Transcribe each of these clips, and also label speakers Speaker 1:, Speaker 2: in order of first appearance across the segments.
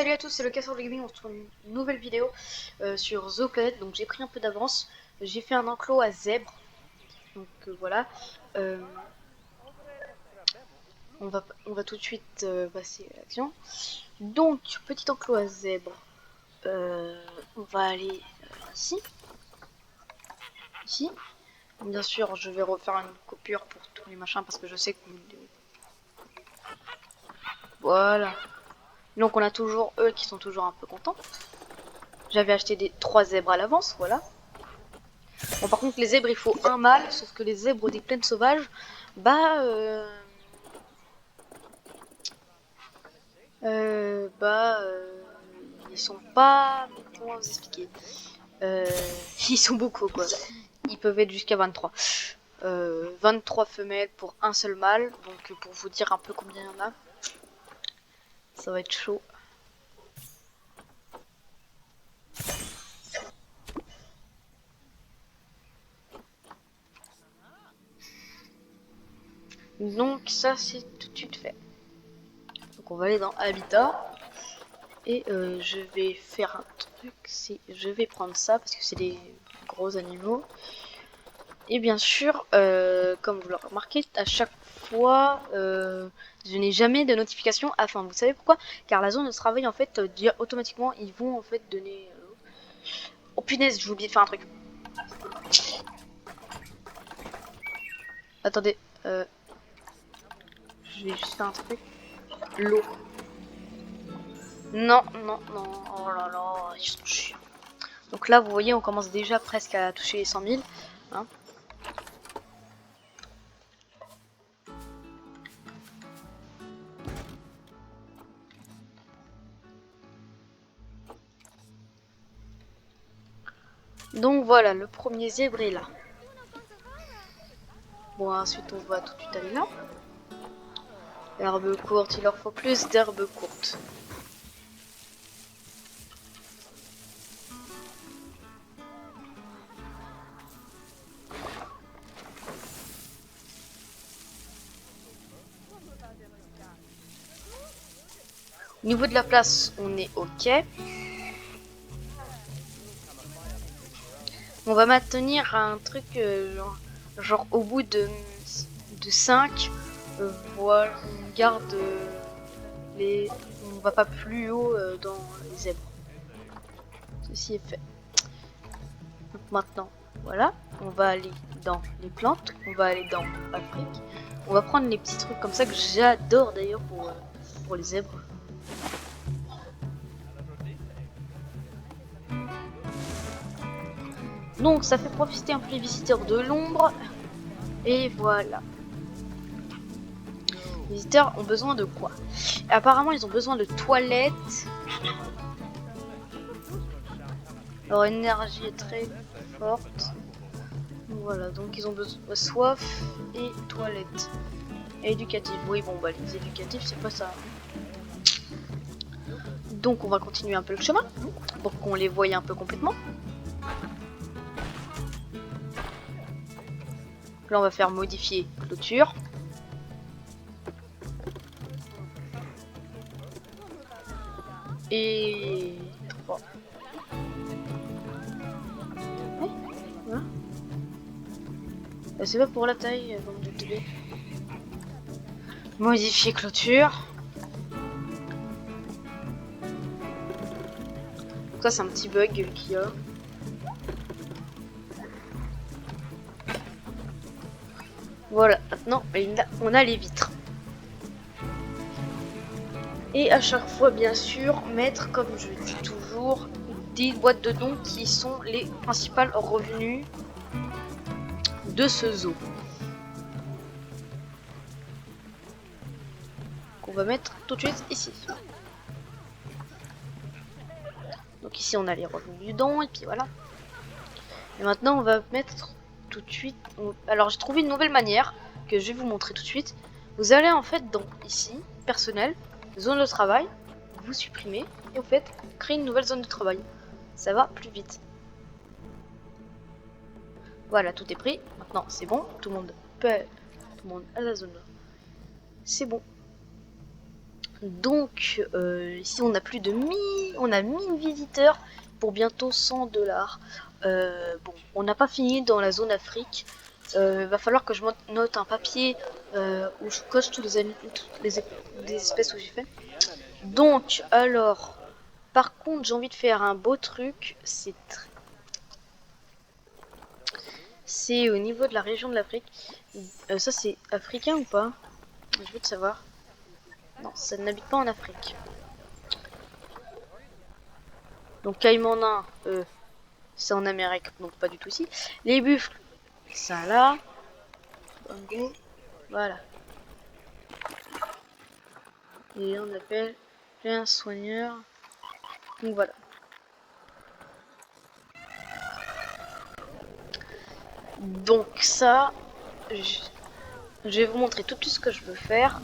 Speaker 1: salut à tous, c'est le Casseur de Gaming. On se retrouve une nouvelle vidéo sur Zooplanet. Donc j'ai pris un peu d'avance. J'ai fait un enclos à zèbre. Donc voilà. Euh, on va tout de suite passer à l'action. Donc petit enclos à zèbre. On va aller ici. Ici. Bien sûr, je vais refaire une coupure pour tous les machins parce que je sais que voilà. Donc on a toujours eux qui sont toujours un peu contents. J'avais acheté des 3 zèbres à l'avance, voilà. Bon, par contre, les zèbres, il faut un mâle, sauf que les zèbres des plaines sauvages, bah, ils sont pas, comment vous expliquer, ils sont beaucoup, quoi. Ils peuvent être jusqu'à 23. 23 femelles pour un seul mâle, donc pour vous dire un peu combien il y en a, ça va être chaud. Donc ça, c'est tout de suite fait. Donc on va aller dans Habitat. Et je vais faire un truc, c'est je vais prendre ça parce que c'est des gros animaux. Et bien sûr, comme vous l'aurez remarqué, à chaque fois, je n'ai jamais de notification à fin. Vous savez pourquoi? Car la zone de travail, en fait, automatiquement, ils vont en fait donner... Oh punaise, j'ai oublié de faire un truc. Attendez, je vais juste faire un truc. L'eau. Non, non, non, oh là là, ils sont chiants. Donc là, vous voyez, on commence déjà presque à toucher les 100 000. Hein. Donc voilà, le premier zèbre est là. Bon, ensuite on va tout de suite aller là. Herbe courte, il leur faut plus d'herbes courtes. Au niveau de la place, on est ok. On va maintenir un truc genre au bout de 5, voilà, on garde les... On va pas plus haut dans les zèbres. Ceci est fait. Donc maintenant, voilà, on va aller dans les plantes, on va aller dans Afrique. On va prendre les petits trucs comme ça que j'adore d'ailleurs pour les zèbres. Donc ça fait profiter un peu les visiteurs de l'ombre. Et voilà. Les visiteurs ont besoin de quoi? Apparemment ils ont besoin de toilettes. Leur énergie est très forte. Voilà, donc ils ont besoin de soif et toilettes. Et éducatif. Oui bon bah les éducatifs c'est pas ça. Donc on va continuer un peu le chemin pour qu'on les voie un peu complètement. Là on va faire modifier clôture. Et 3. Ouais, voilà. C'est pas pour la taille, comme de télé. Modifier clôture. Ça c'est un petit bug qu'il y a. Voilà, maintenant on a les vitres. Et à chaque fois, bien sûr, mettre, comme je dis toujours, des boîtes de dons qui sont les principaux revenus de ce zoo. Qu'on va mettre tout de suite ici. Donc ici, on a les revenus du don, et puis voilà. Et maintenant, on va mettre tout de suite... Alors, j'ai trouvé une nouvelle manière que je vais vous montrer tout de suite. Vous allez en fait dans ici, personnel, zone de travail, vous supprimez, et vous faites créer une nouvelle zone de travail. Ça va plus vite. Voilà, tout est pris. Maintenant, c'est bon. Tout le monde peut... Tout le monde à la zone. C'est bon. Donc ici on a plus de 1000 visiteurs pour bientôt 100 $. Bon, on n'a pas fini dans la zone Afrique. Va falloir que je note un papier où je coche toutes les espèces où j'ai fait. Donc alors, par contre j'ai envie de faire un beau truc. C'est au niveau de la région de l'Afrique. Ça c'est africain ou pas? Je veux te savoir. Non, ça n'habite pas en Afrique. Donc Caïmanin, c'est en Amérique, donc pas du tout ici. Les buffles, ça là. Bongo, voilà. Et on appelle un soigneur. Donc voilà. Donc ça, je vais vous montrer tout ce que je veux faire.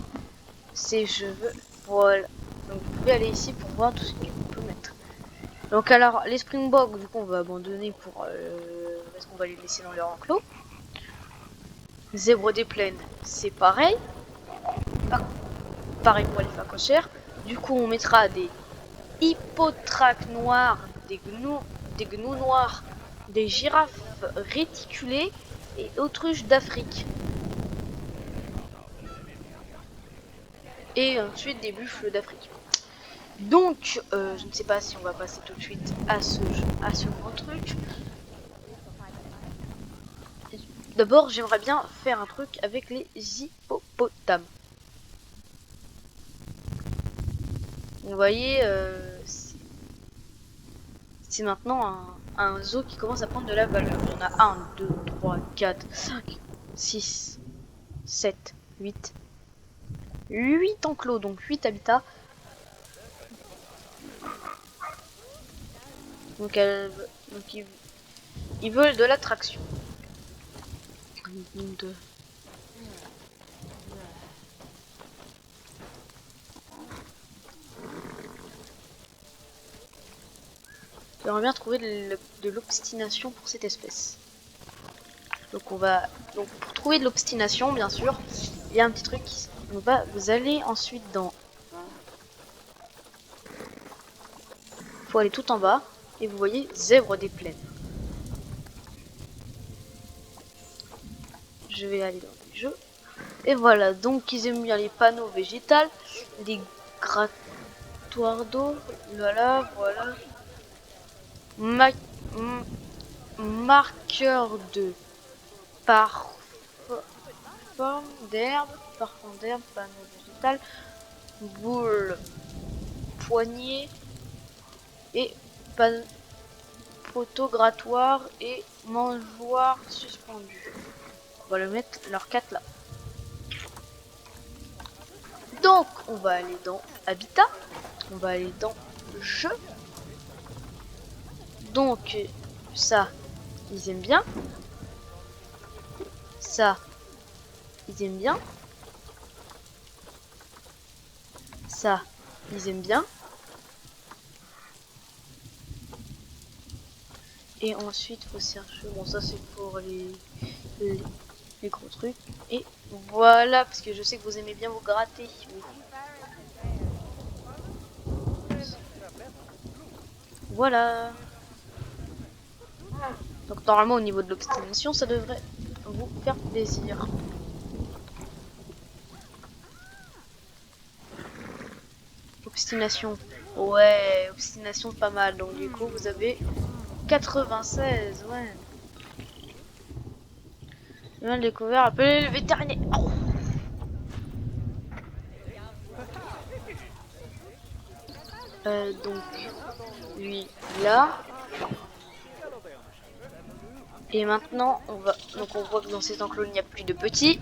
Speaker 1: C'est voilà. Donc vous pouvez aller ici pour voir tout ce qu'on peut mettre. Donc alors les Springboks, du coup on va abandonner parce qu'on va les laisser dans leur enclos. Zèbre des plaines, c'est pareil. Pareil pour les phacochères. Du coup on mettra des hippotraques noirs, des gnous noirs, des girafes réticulées et autruches d'Afrique. Et ensuite des buffles d'Afrique. Donc, je ne sais pas si on va passer tout de suite à ce grand truc. D'abord, j'aimerais bien faire un truc avec les hippopotames. Vous voyez, c'est maintenant un zoo qui commence à prendre de la valeur. Il y en a 1, 2, 3, 4, 5, 6, 7, 8. 8 enclos, donc 8 habitats. Donc ils veulent de l'attraction. J'aimerais bien trouver de l'obstination pour cette espèce. Donc pour trouver de l'obstination, bien sûr, il y a un petit truc. Vous allez ensuite dans. Faut aller tout en bas et vous voyez zèbre des plaines. Je vais aller dans les jeux. Et voilà, donc ils aiment bien les panneaux végétales, les grattoirs d'eau, voilà. Marqueur de parfum d'herbe, panneau végétal, boule, poignée et poteau grattoir et mangeoire suspendu. On va le mettre leurs 4 là. Donc on va aller dans Habitat, on va aller dans Jeu. Donc ça, ils aiment bien. Ça, ils aiment bien. Ça, ils aiment bien. Et ensuite, faut chercher. Bon, ça c'est pour les gros trucs. Et voilà, parce que je sais que vous aimez bien vous gratter. Voilà. Donc normalement au niveau de l'obstination, ça devrait vous faire plaisir. Obstination. Ouais, obstination pas mal. Donc du coup, vous avez 96, ouais. Je viens de découvrir, appelez le vétérinaire. Oh. Donc, lui, là. Et maintenant, on voit que dans cet enclos, il n'y a plus de petits.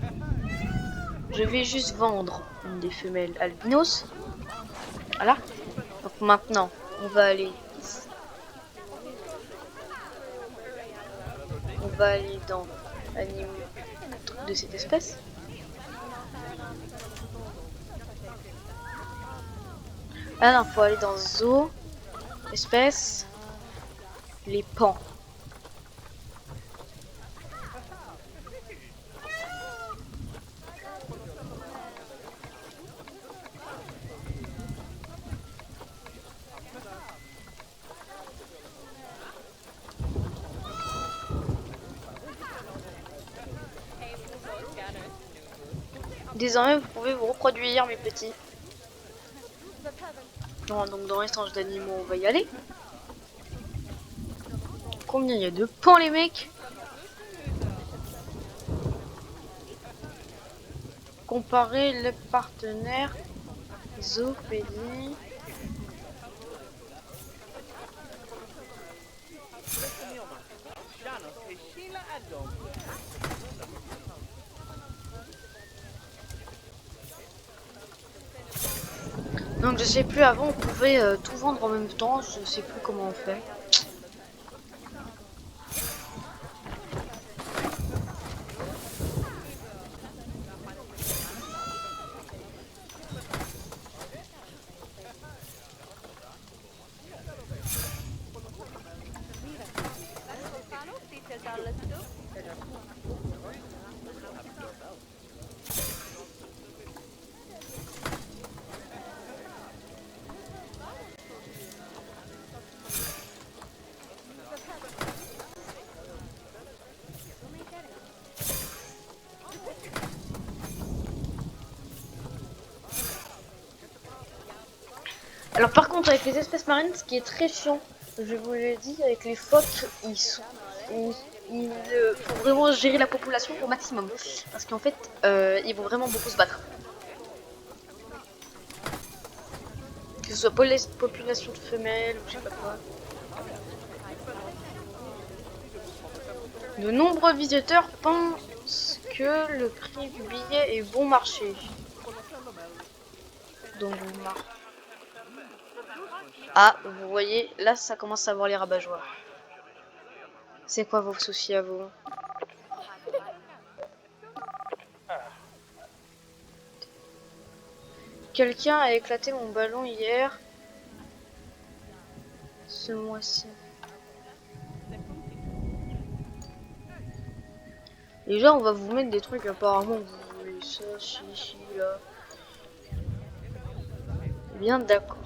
Speaker 1: Je vais juste vendre une des femelles albinos. Voilà. Donc maintenant, on va aller ici. On va aller dans animaux de cette espèce. Ah non, faut aller dans zoo, espèce, les pans. Désormais, vous pouvez vous reproduire, mes petits. Non, donc dans l'échange d'animaux, on va y aller. Combien il y a de pans, les mecs? Comparer les partenaires. Zoopédie. Donc je sais plus, avant on pouvait tout vendre en même temps, je sais plus comment on fait. Alors par contre avec les espèces marines, ce qui est très chiant, je vous l'ai dit, avec les phoques, il faut vraiment gérer la population au maximum. Parce qu'en fait, ils vont vraiment beaucoup se battre. Que ce soit pour les populations de femelles ou je sais pas quoi. De nombreux visiteurs pensent que le prix du billet est bon marché. Donc ah, vous voyez, là ça commence à avoir les rabat-joie. C'est quoi vos soucis à vous? Quelqu'un a éclaté mon ballon hier. Ce mois-ci. Déjà, on va vous mettre des trucs apparemment. Vous voulez ça, chi, là. Bien d'accord.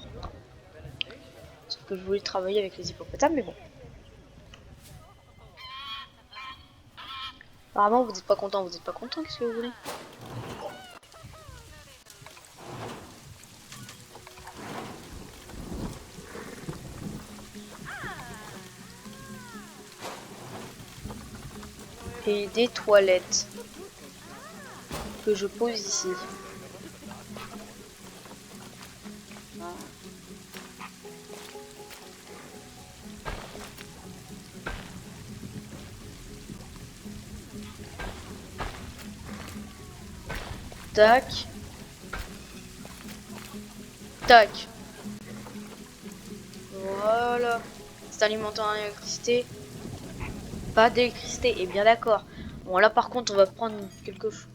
Speaker 1: Sauf que je voulais travailler avec les hippopotames, mais bon. Apparemment, vous n'êtes pas content, vous n'êtes pas content, qu'est-ce que vous voulez? Et des toilettes que je pose ici. Tac. Tac. Voilà. C'est alimenté en électricité. Pas d'électricité, et bien d'accord. Bon, là par contre, on va prendre quelque chose.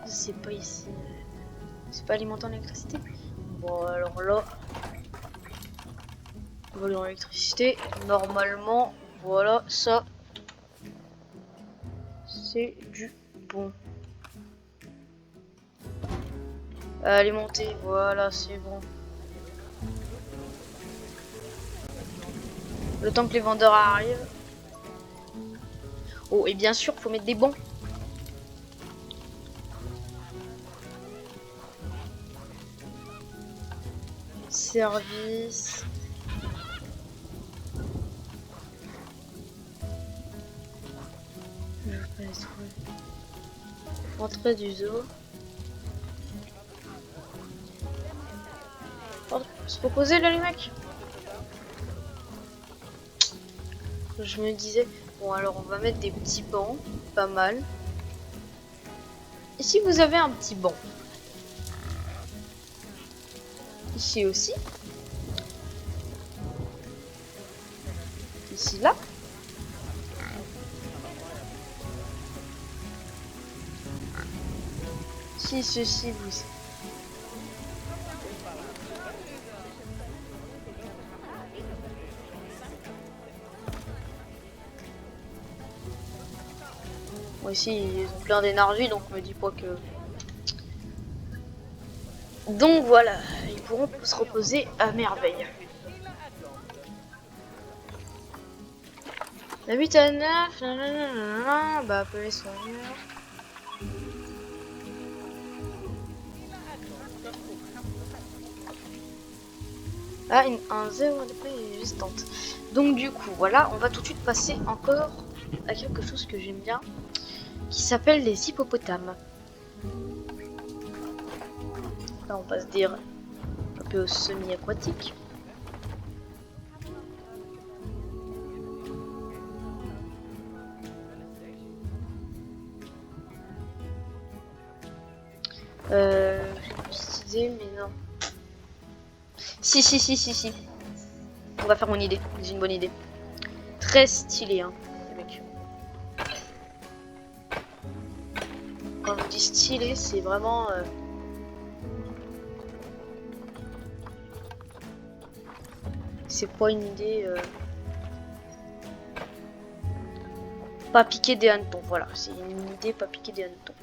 Speaker 1: C'est pas ici. C'est pas alimenté en électricité. Bon, alors là. Volet en électricité. Normalement, voilà, ça. C'est du bon. Alimenter, voilà, c'est bon. Le temps que les vendeurs arrivent. Oh, et bien sûr, faut mettre des bons. Service. Je vais pas les trouver. Entrée du zoo. Se reposer là les mecs. Je me disais, bon alors on va mettre des petits bancs, pas mal. Ici vous avez un petit banc. Ici aussi. Ici là. Si ceci vous... Moi ici ils ont plein d'énergie donc me dis pas que... Donc voilà, ils pourront se reposer à merveille. La 8 à 9, bah appelez son heure. Ah, un 0 de paix existante. Donc du coup, voilà, on va tout de suite passer encore à quelque chose que j'aime bien, qui s'appelle les hippopotames. Là, on va se dire un peu semi-aquatique. J'ai une petite idée, mais non. Si. On va faire mon idée. J'ai une bonne idée. Très stylé, hein, les mecs. Quand je dis stylé, c'est vraiment... c'est pas une idée... pas piquer des hannetons, voilà. C'est une idée pas piquer des hannetons.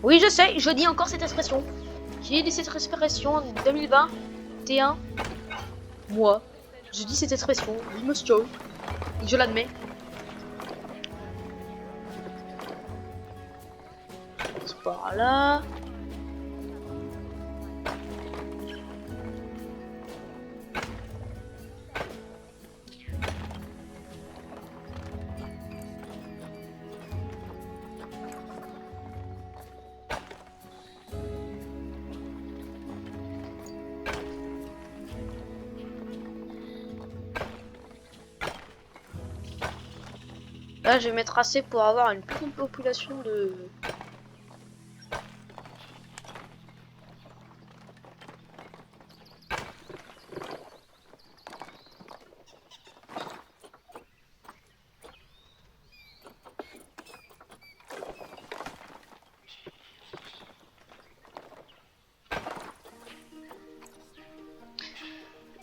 Speaker 1: Oui, je sais, je dis encore cette expression. J'ai dit cette expression en 2021. Moi, je dis cette expression. Oui, monsieur. Je l'admets. C'est par là. Là, je vais mettre assez pour avoir une plus grande population de...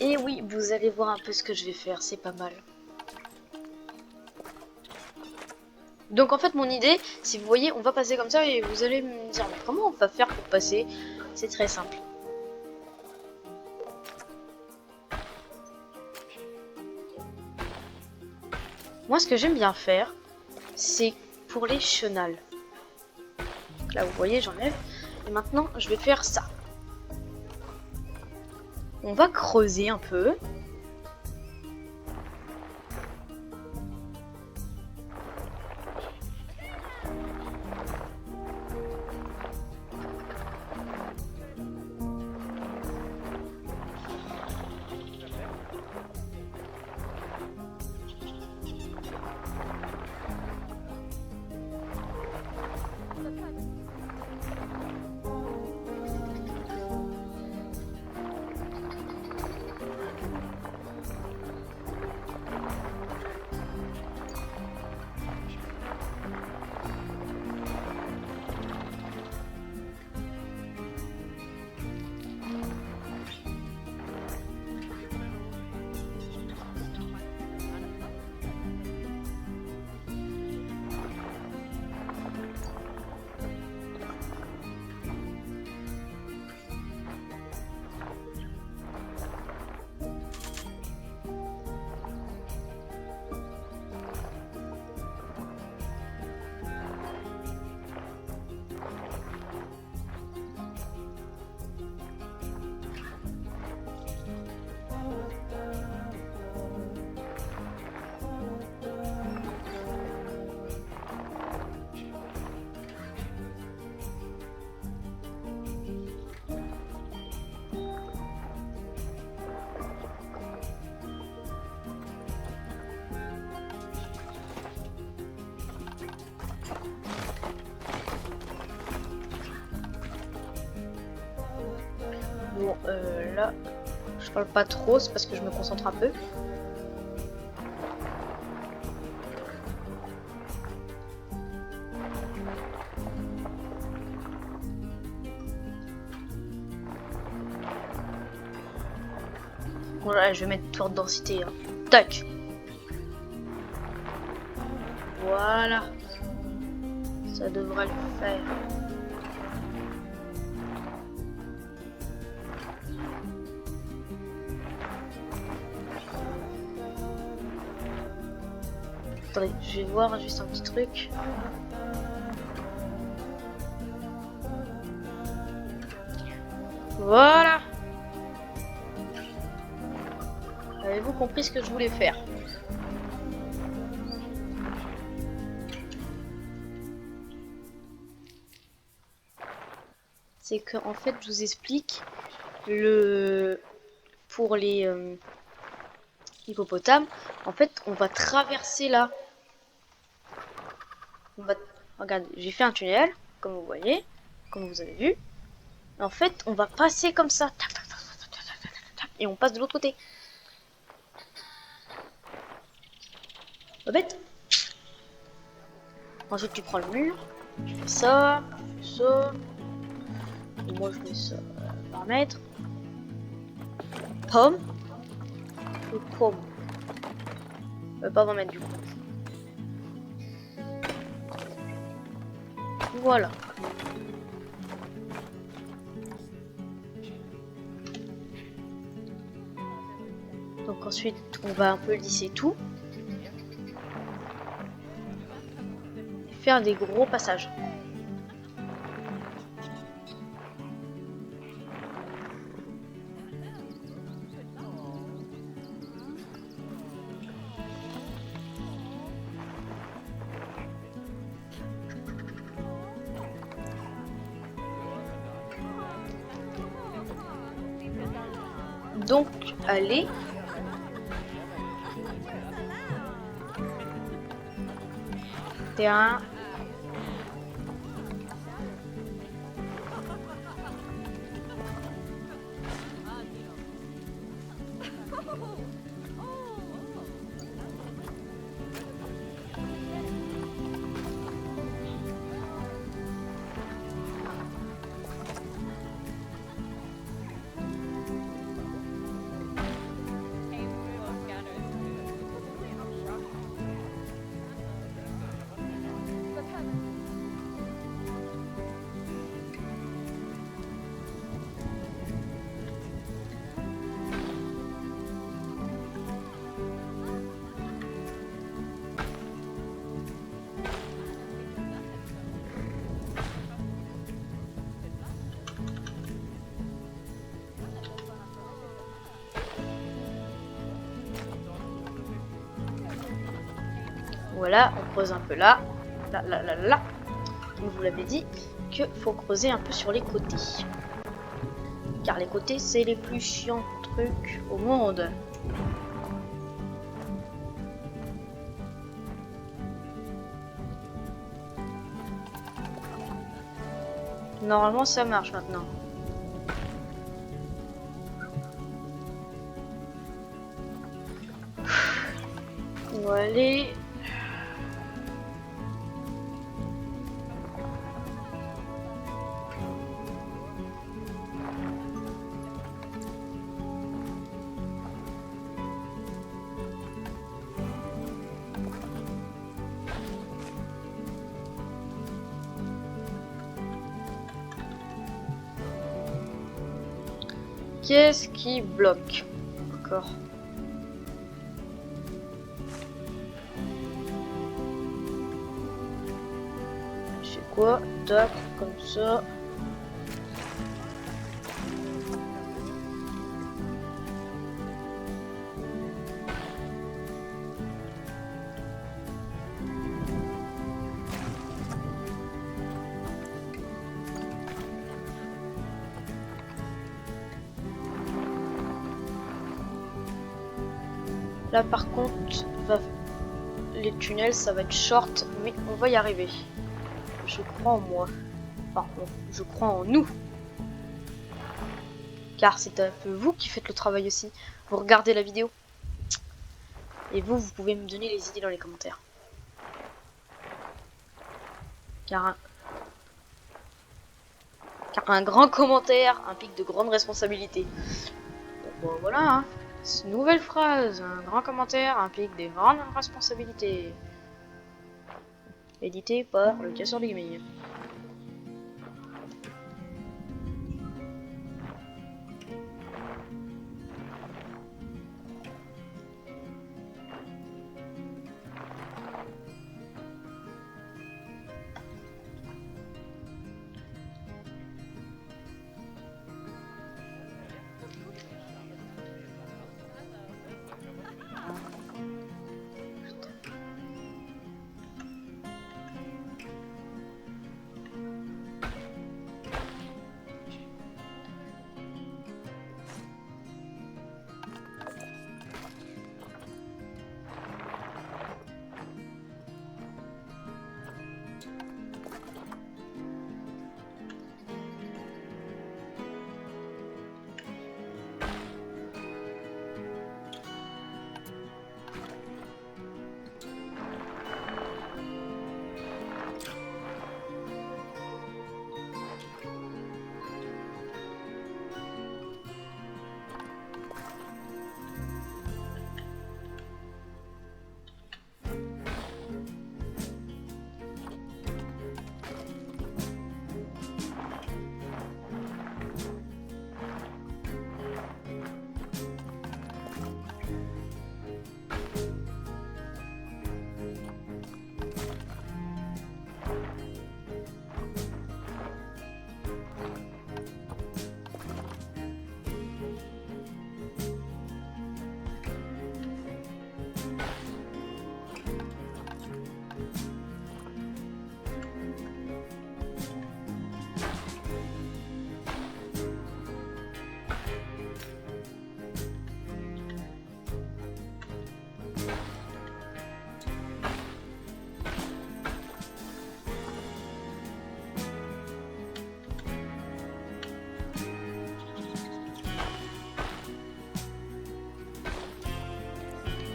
Speaker 1: Et oui, vous allez voir un peu ce que je vais faire, c'est pas mal. Donc en fait mon idée, si vous voyez, on va passer comme ça et vous allez me dire mais comment on va faire pour passer? C'est très simple. Moi ce que j'aime bien faire, c'est pour les chenals. Donc là vous voyez j'enlève. Et maintenant je vais faire ça. On va creuser un peu. Bon là, je parle pas trop, c'est parce que je me concentre un peu. Voilà, je vais mettre tour de densité. Hein. Tac. Voilà. Ça devrait le faire. Attendez, je vais voir juste un petit truc. Voilà. Avez-vous compris ce que je voulais faire? C'est que en fait, je vous explique pour les hippopotames. En fait, on va traverser là. Regarde, j'ai fait un tunnel, comme vous voyez, comme vous avez vu. En fait, on va passer comme ça. Et on passe de l'autre côté. Pas bête. Ensuite, tu prends le mur. Tu fais ça. Tu fais ça. Et moi, je mets ça par mètre. Pomme. Et pomme. Pas 20 mètres du coup. Voilà. Donc ensuite, on va un peu lisser tout. Et faire des gros passages. Donc, allez. Terrain. Voilà, on creuse un peu là. Là. Comme je vous l'avais dit, qu'il faut creuser un peu sur les côtés. Car les côtés, c'est les plus chiants trucs au monde. Normalement, ça marche maintenant. On va aller... Qu'est-ce qui bloque encore? Je fais quoi? Tac, comme ça. Là par contre, les tunnels ça va être short, mais on va y arriver. Je crois en moi. Enfin, je crois en nous. Car c'est un peu vous qui faites le travail aussi. Vous regardez la vidéo. Et vous pouvez me donner les idées dans les commentaires. Car un grand commentaire implique de grandes responsabilités. Donc bon, voilà, hein. Nouvelle phrase, un grand commentaire implique des grandes responsabilités. Édité par le casseur de guimilles.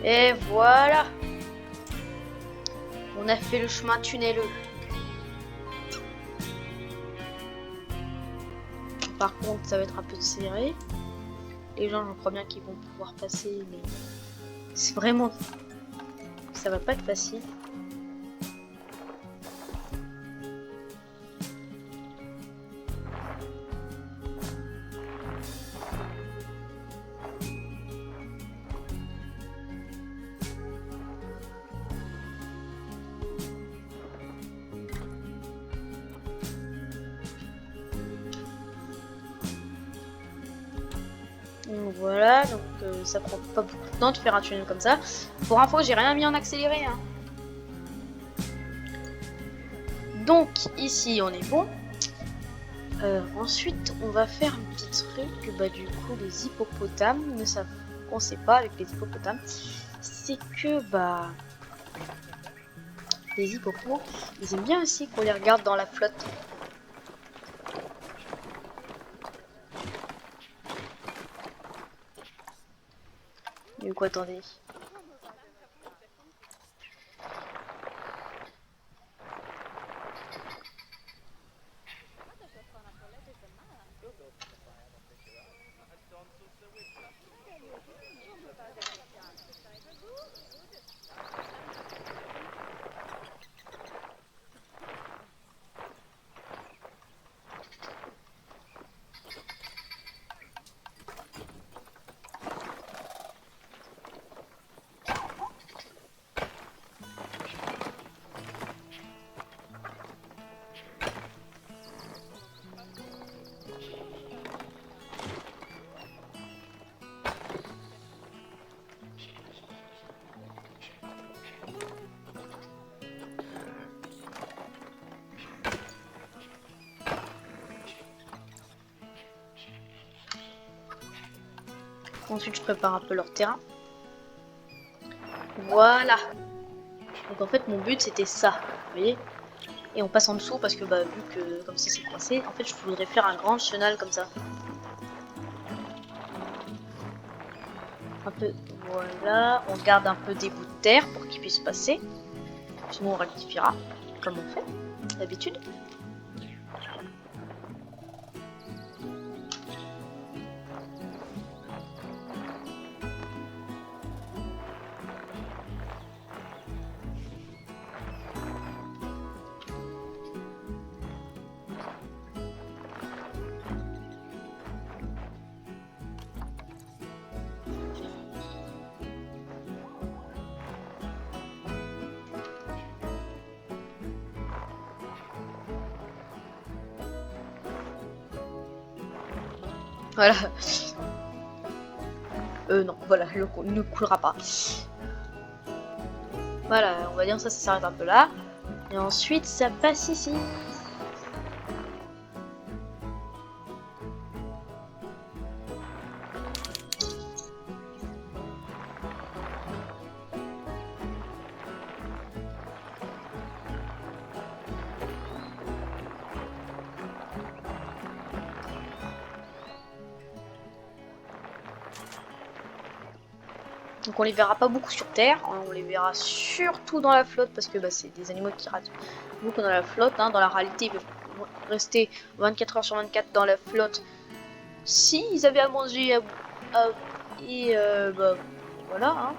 Speaker 1: Et voilà. On a fait le chemin tunneleux. Par contre, ça va être un peu serré. Les gens, je crois bien qu'ils vont pouvoir passer, mais c'est vraiment... ça va pas être facile. Donc voilà, donc ça prend pas beaucoup de temps de faire un tunnel comme ça. Pour info, j'ai rien mis en accéléré. Hein. Donc ici, on est bon. Ensuite, on va faire un petit truc. Bah du coup, les hippopotames ne savent, on sait pas avec les hippopotames, c'est que bah les hippopotames, ils aiment bien aussi qu'on les regarde dans la flotte. Du coup, attendez. Ensuite, je prépare un peu leur terrain. Voilà. Donc en fait, mon but c'était ça, vous voyez. Et on passe en dessous parce que bah vu que comme ça c'est coincé, en fait je voudrais faire un grand chenal comme ça. Un peu, voilà. On garde un peu des bouts de terre pour qu'ils puissent passer. Sinon on rectifiera, comme on fait d'habitude. Voilà. Non, voilà, l'eau ne coulera pas. Voilà, on va dire ça s'arrête un peu là. Et ensuite, ça passe ici. Donc on les verra pas beaucoup sur terre, hein, on les verra surtout dans la flotte parce que bah, c'est des animaux qui ratent beaucoup dans la flotte. Hein. Dans la réalité, ils peuvent rester 24 heures sur 24 dans la flotte si ils avaient à manger et bah, voilà.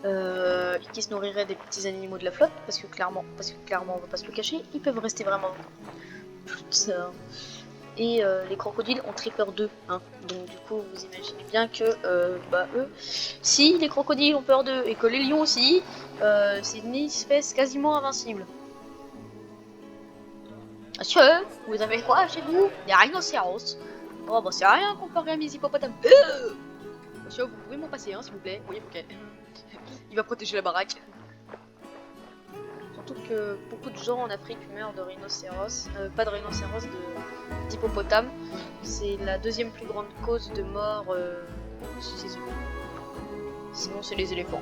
Speaker 1: Hein. Qui se nourriraient des petits animaux de la flotte parce que clairement on va pas se le cacher, ils peuvent rester vraiment toute ça. Et les crocodiles ont très peur d'eux, hein. Donc du coup vous imaginez bien que bah, eux, si les crocodiles ont peur d'eux et que les lions aussi, c'est une espèce quasiment invincible. Monsieur, vous avez quoi chez vous? Des rhinocéros. Oh bah c'est rien comparé à mes hippopotames. Monsieur, vous pouvez m'en passer hein s'il vous plaît? Oui, ok. Il va protéger la baraque. Surtout que beaucoup de gens en Afrique meurent de rhinocéros, pas de rhinocéros, d'hippopotame. C'est la deuxième plus grande cause de mort. Sinon, c'est les éléphants.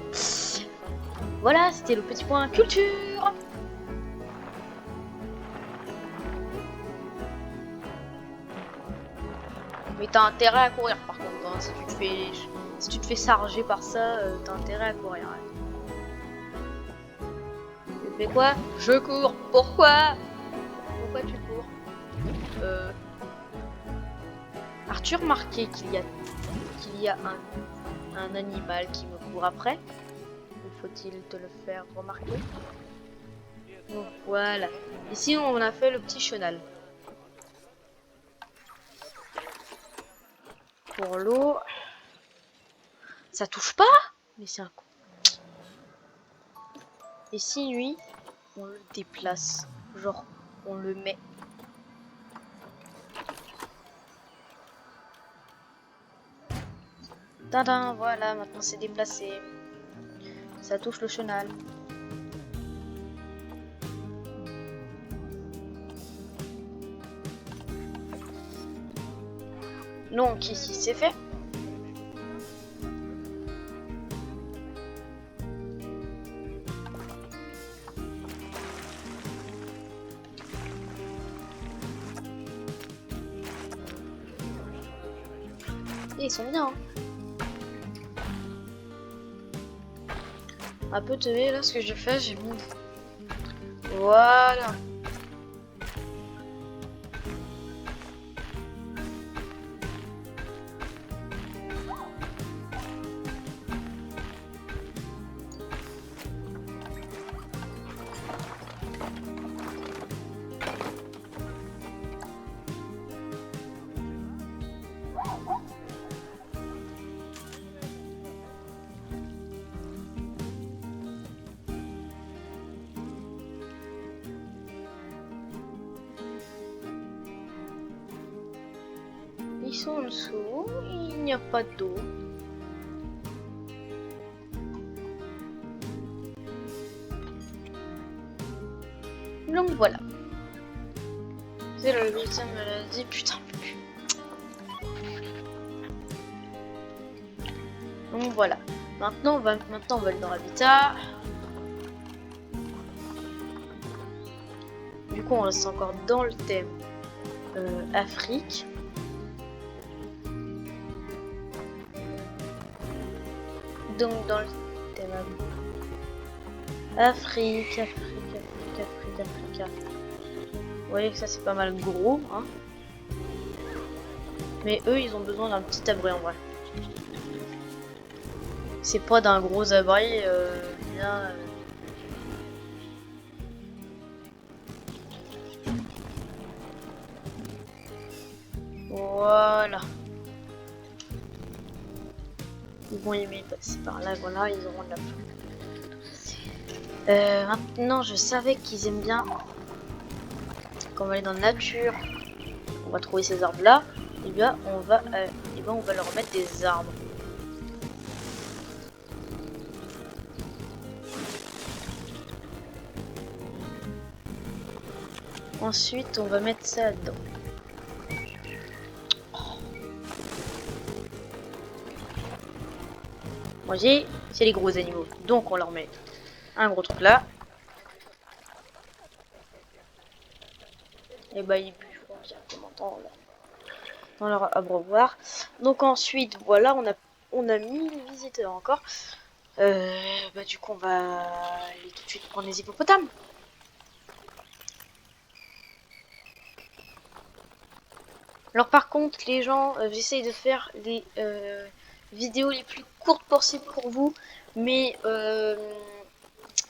Speaker 1: Voilà, c'était le petit point culture. Mais t'as intérêt à courir par contre, hein, Si tu te fais sarger par ça, t'as intérêt à courir. Tu fais quoi? Je cours. Pourquoi? Pourquoi tu cours? As-tu remarqué qu'il y a un animal qui me court après? Ou faut-il te le faire remarquer? Donc voilà. Ici on a fait le petit chenal. Pour l'eau. Ça touche pas? Mais c'est un con. Et si lui, on le déplace. Genre, on le met. Tadam, voilà, maintenant c'est déplacé. Ça touche le chenal. Donc ici c'est fait. Et ils sont bien. Hein. Un peu teubé là ce que j'ai fait, j'ai mis. Voilà. Ils sont en dessous, il n'y a pas d'eau. Donc voilà. C'est le 8e maladie, putain. Donc voilà. Maintenant on va aller dans l'habitat. Du coup on reste encore dans le thème Afrique. Donc dans le thème Afrique. Vous voyez que ça c'est pas mal gros, hein. Mais eux ils ont besoin d'un petit abri en vrai. C'est pas d'un gros abri bien. Voilà. Ils vont aimer passer par là, voilà, ils auront de la pluie. Maintenant, je savais qu'ils aiment bien. Quand on va aller dans la nature, on va trouver ces arbres là. Et bien, on va leur mettre des arbres. Ensuite, on va mettre ça dedans. Moi, c'est les gros animaux, donc on leur met un gros truc là. Et bah, ils bougeront directement dans leur abreuvoir. Donc ensuite, voilà, on a 1000 visiteurs encore. Bah, du coup, on va aller tout de suite prendre les hippopotames. Alors par contre, les gens, j'essaye de faire les vidéos les plus courtes possibles pour vous, mais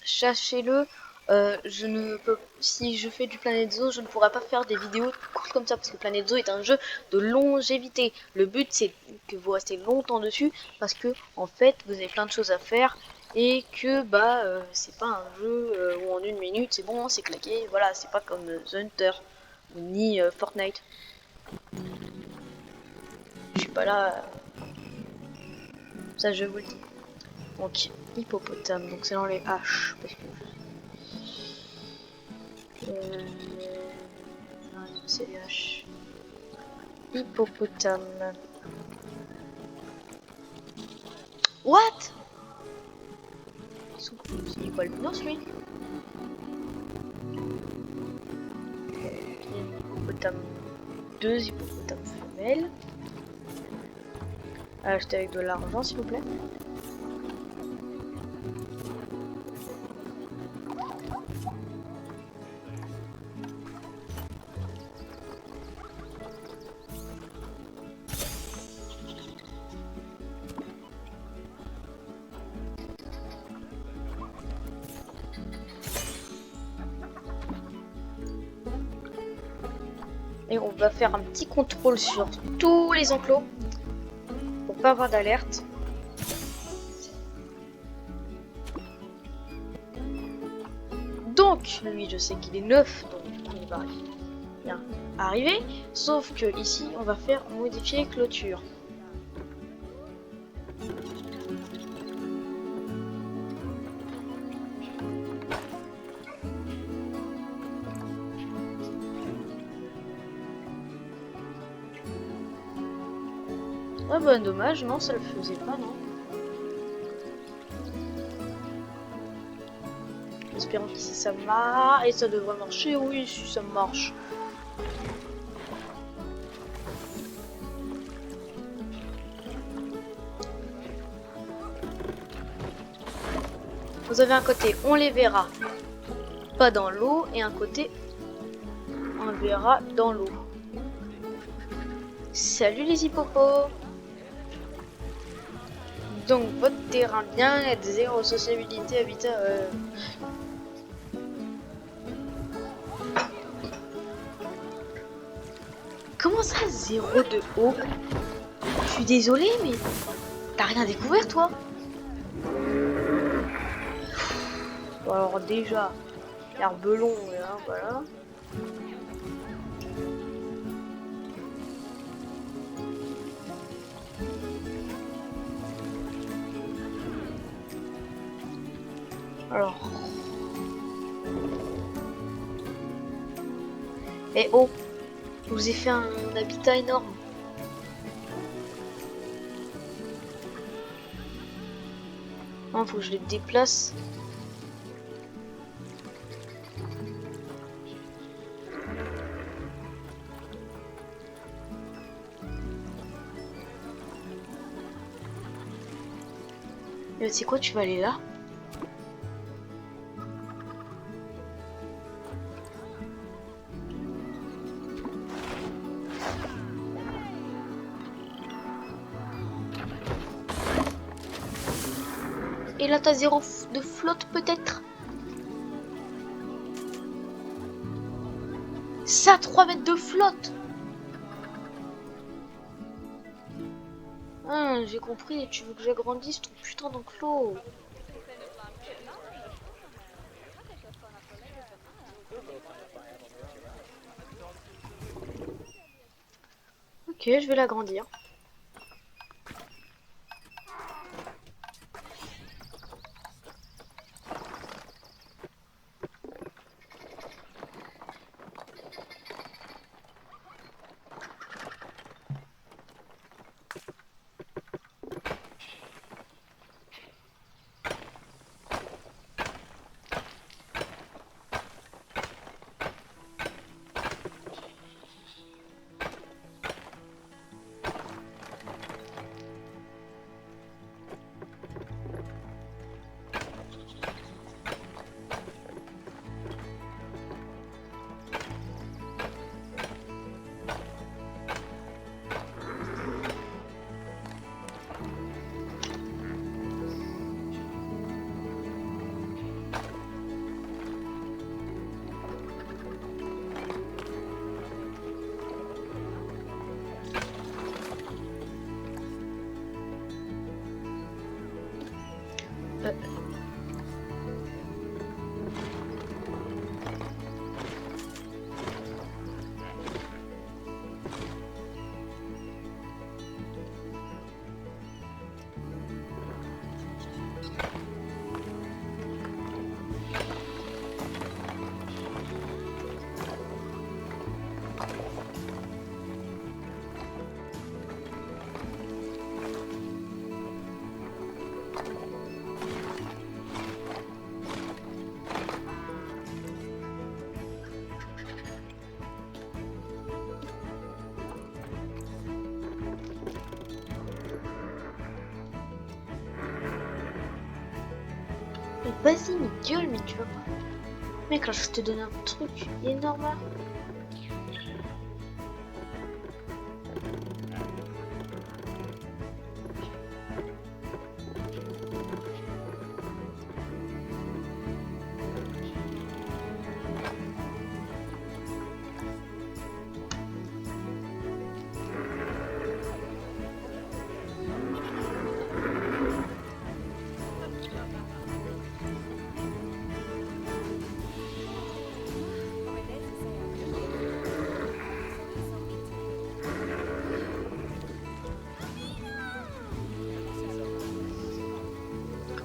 Speaker 1: sachez-le, je ne peux, si je fais du Planet Zoo, je ne pourrai pas faire des vidéos courtes comme ça parce que Planet Zoo est un jeu de longévité. Le but c'est que vous restez longtemps dessus parce que en fait vous avez plein de choses à faire et que bah c'est pas un jeu où en 1 minute c'est bon, c'est claqué. Voilà, c'est pas comme The Hunter ni Fortnite. Je suis pas là, ça je vous le dis. Donc hippopotame, donc c'est dans les H parce que c'est les H. Hippopotame. What? C'est quoi le binos lui? Hippopotame. 2 hippopotames femelles. à acheter avec de l'argent, s'il vous plaît. Et on va faire un petit contrôle sur tous les enclos pour pas avoir d'alerte. Donc, lui, je sais qu'il est neuf, donc il va bien arriver. Sauf que ici, on va faire modifier clôture. Ah bah dommage, non, ça le faisait pas, non. Espérons qu'ici ça marche. Et ça devrait marcher, oui, si ça marche. Vous avez un côté, on les verra pas dans l'eau, et un côté, on verra dans l'eau. Salut les hippopos. Donc votre terrain bien-être, zéro sociabilité, habitat. Comment ça, zéro de haut? Je suis désolée, mais t'as rien découvert, toi? Bon, alors déjà, l'herbelon, là, voilà. Alors. Eh oh, je vous ai fait un habitat énorme. Non, faut que je les déplace. Mais tu sais quoi, tu vas aller là. Et là, t'as zéro de flotte, peut-être? Ça, 3 mètres de flotte! Ah, j'ai compris, tu veux que j'agrandisse ton putain d'enclos. Ok, je vais l'agrandir. Vas-y, mais gueule, mais tu vas pas. Mec, là, je te donne un truc énorme là.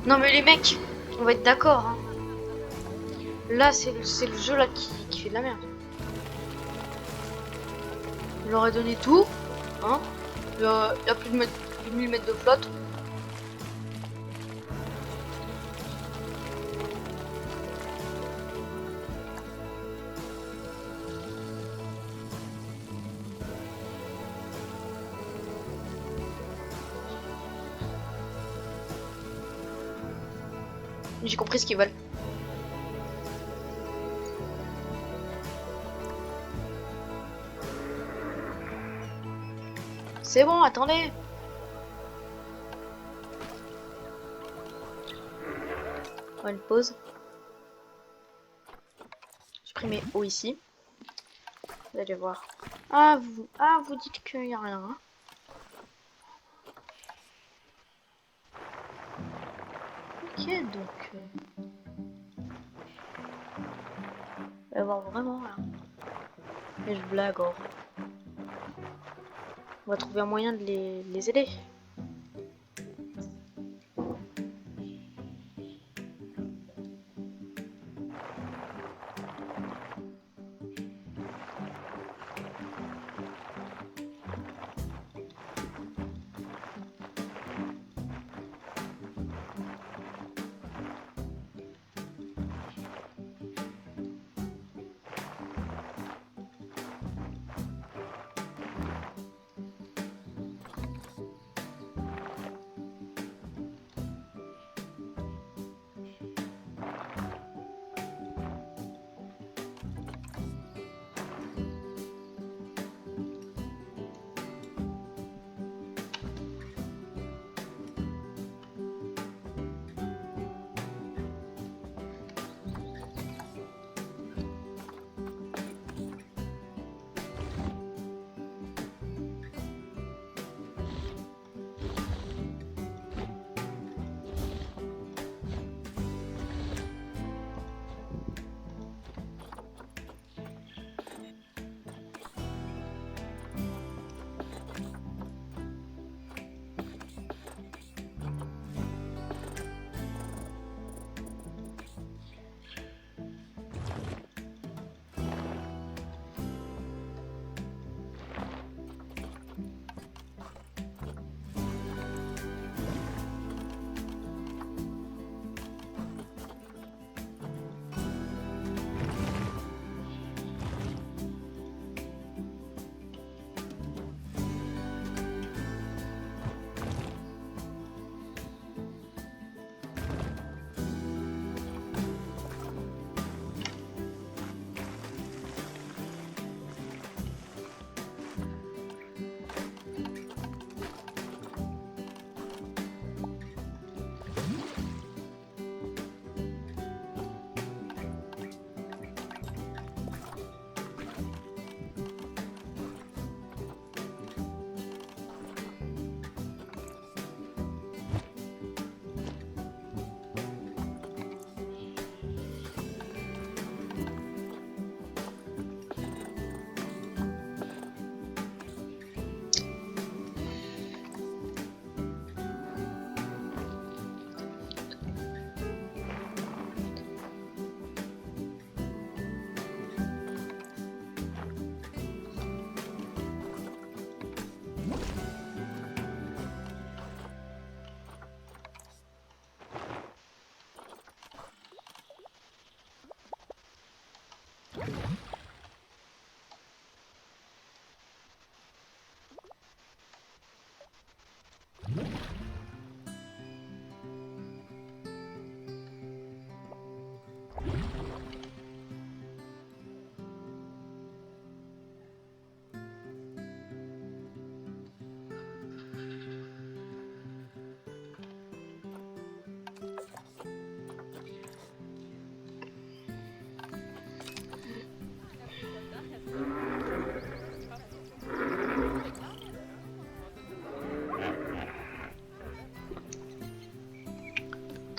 Speaker 1: Non, mais les mecs, on va être d'accord. Hein. Là, c'est le jeu là qui fait de la merde. Il leur a donné tout. Hein. Il y a plus de 1000 mètres de flotte. J'ai compris ce qu'ils veulent. C'est bon, attendez. On va une pause. J'ai pris mes hauts ici. Vous allez voir. Vous dites qu'il n'y a rien. Hein. Ok, donc... il va y avoir vraiment rien. Mais je blague, oh. On va trouver un moyen de les aider.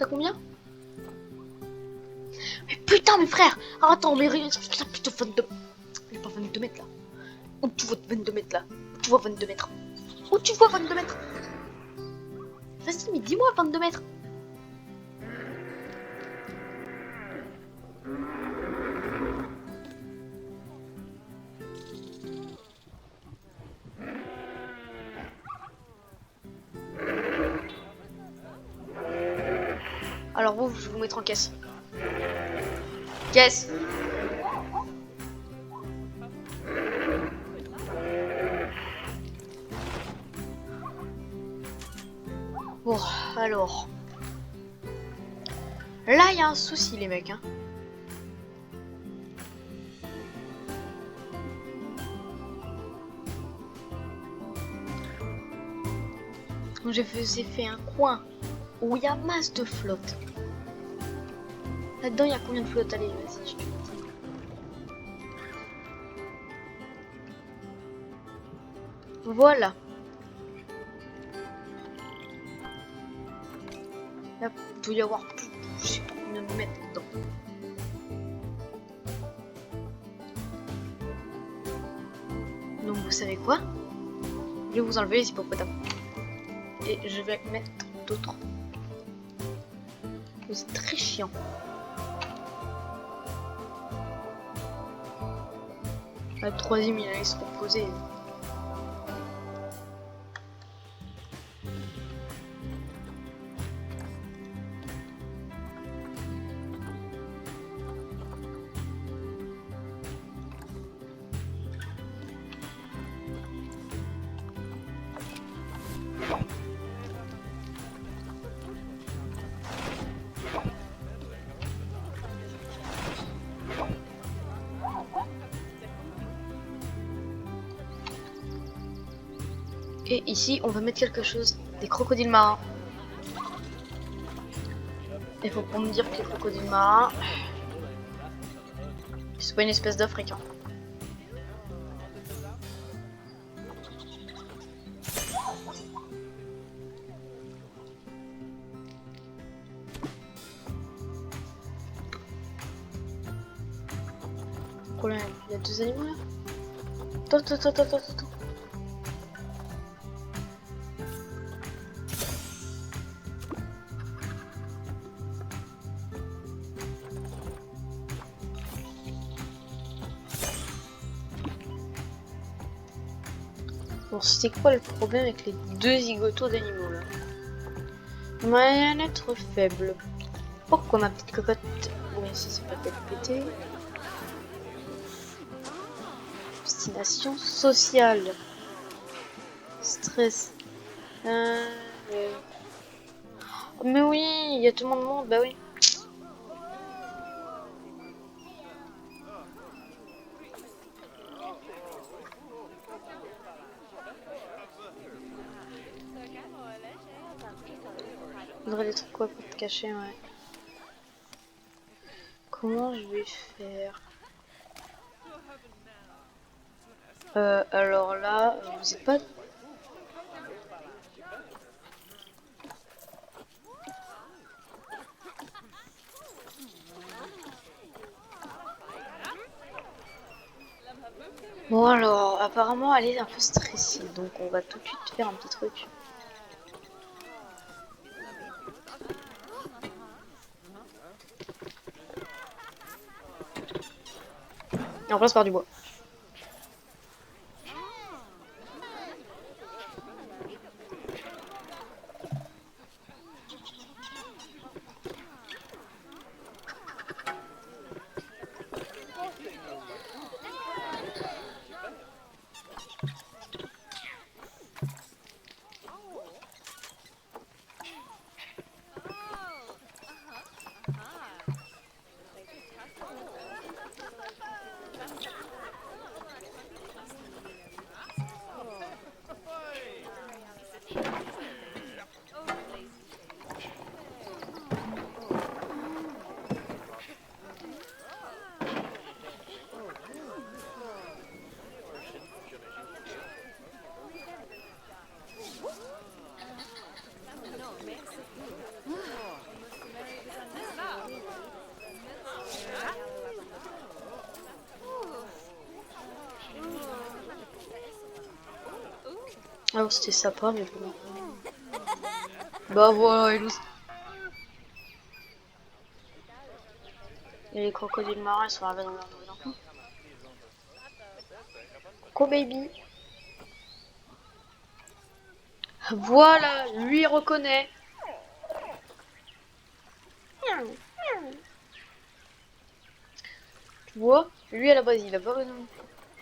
Speaker 1: combien? Mais putain, mes frères! Ah, attends, mais putain, plutôt 22. Il est pas 22 mètres là. Où tu vois 22 mètres là? Où tu vois 22 mètres? Où tu vois 22 mètres? Vas-y, mais dis-moi 22 mètres. Alors vous, je vais vous mettre en caisse. Caisse. Bon, alors. Là, il y a un souci, les mecs. Hein. J'ai fait un coin où il y a masse de flotte. Là-dedans, il y a combien de flottes? Allez, vas-y, je te dis. Voilà. Là, il doit y avoir plus, je sais pas combien de mètres dedans. Donc, vous savez quoi? Je vais vous enlever les hippopotames. Et je vais mettre d'autres. C'est très chiant. Le troisième, il allait se reposer. Et ici, on va mettre quelque chose. Des crocodiles marins. Il faut pour me dire que les crocodiles marins, c'est pas une espèce d'Africain. Problème, il y a deux animaux là. Attends. Bon, c'était quoi le problème avec les deux zigotos d'animaux là? Moyen être faible. Pourquoi ma petite cocotte? Oui, si c'est peut-être pété. Destination sociale. Stress. Mais... mais oui, il y a tellement de monde, bah oui. Faudrait des trucs quoi pour te cacher, ouais. Comment je vais faire? Alors là, vous êtes pas... Bon alors, apparemment elle est un peu stressée, donc on va tout de suite faire un petit truc. Et on passe par du bois. Ah, oh, c'était sympa, mais bon. Bah voilà, et les crocodiles marins sont arrivés dans leur nouvel enfant. Coco baby. Voilà, lui il reconnaît. Tu vois, lui à la base il a pas besoin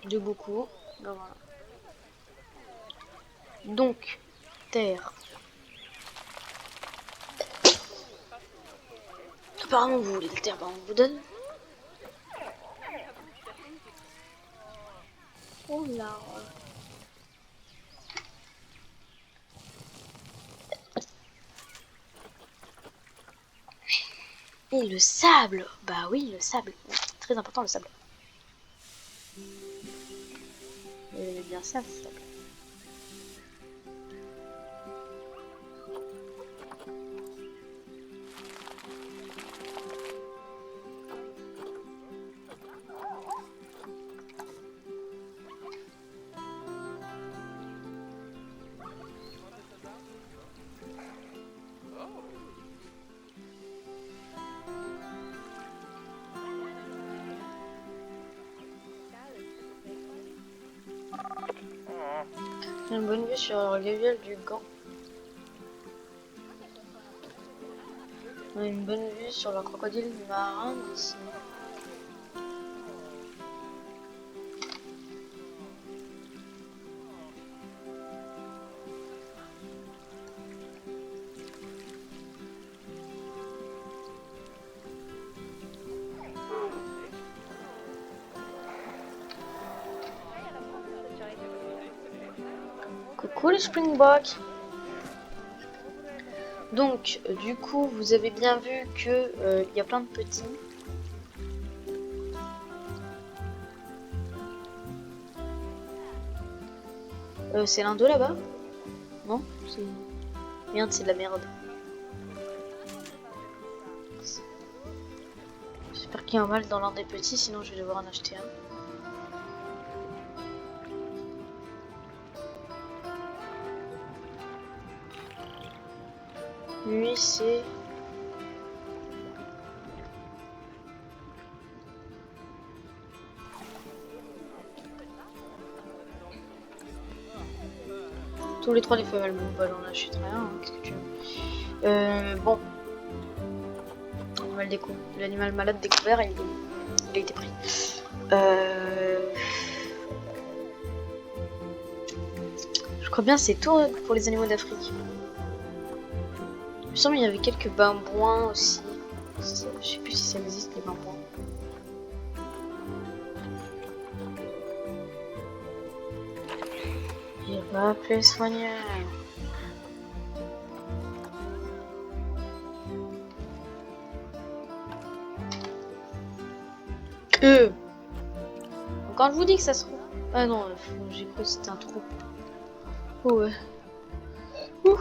Speaker 1: de beaucoup. Donc, voilà. Donc, terre. Apparemment vous voulez de la terre, bah on vous donne. Oh là. Et le sable. Bah oui, le sable. Très important le sable. Et bien ça, le sable. J'ai une bonne vue sur le level du Gant. On a une bonne vue sur le crocodile marin d'ici. Coucou les Springboks. Donc, du coup, vous avez bien vu que y a plein de petits. C'est l'un d'eux là-bas? Non? Merde, c'est de la merde. J'espère qu'il y a un mâle dans l'un des petits, sinon je vais devoir en acheter un. Lui, c'est... Tous les trois les femelles, bon bah j'en achèterai un, hein. Qu'est-ce que tu veux? Bon. L'animal malade découvert, il a été pris. Je crois bien c'est tout pour les animaux d'Afrique. Il me semble qu'il y avait quelques babouins aussi. Je sais plus si ça existe les babouins. Il va appeler le soigneur. Quand je vous dis que ça se trouve... Ah non, j'ai cru que c'était un trou. Oh ouais. Ouh.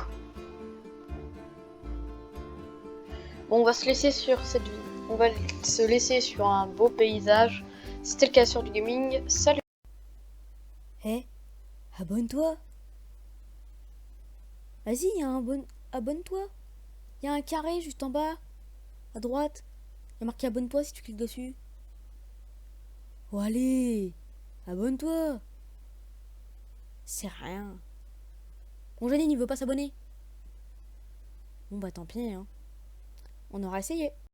Speaker 1: Bon, on va se laisser sur cette vie. On va se laisser sur un beau paysage. C'était le cas sur du gaming. Salut.
Speaker 2: Hé, abonne-toi. Vas-y, abonne-toi. Il y a un carré juste en bas, à droite. Il y a marqué abonne-toi si tu cliques dessus. Oh allez, abonne-toi. C'est rien. Bon, Janine, il veut pas s'abonner. Bon bah tant pis, hein. On aura essayé.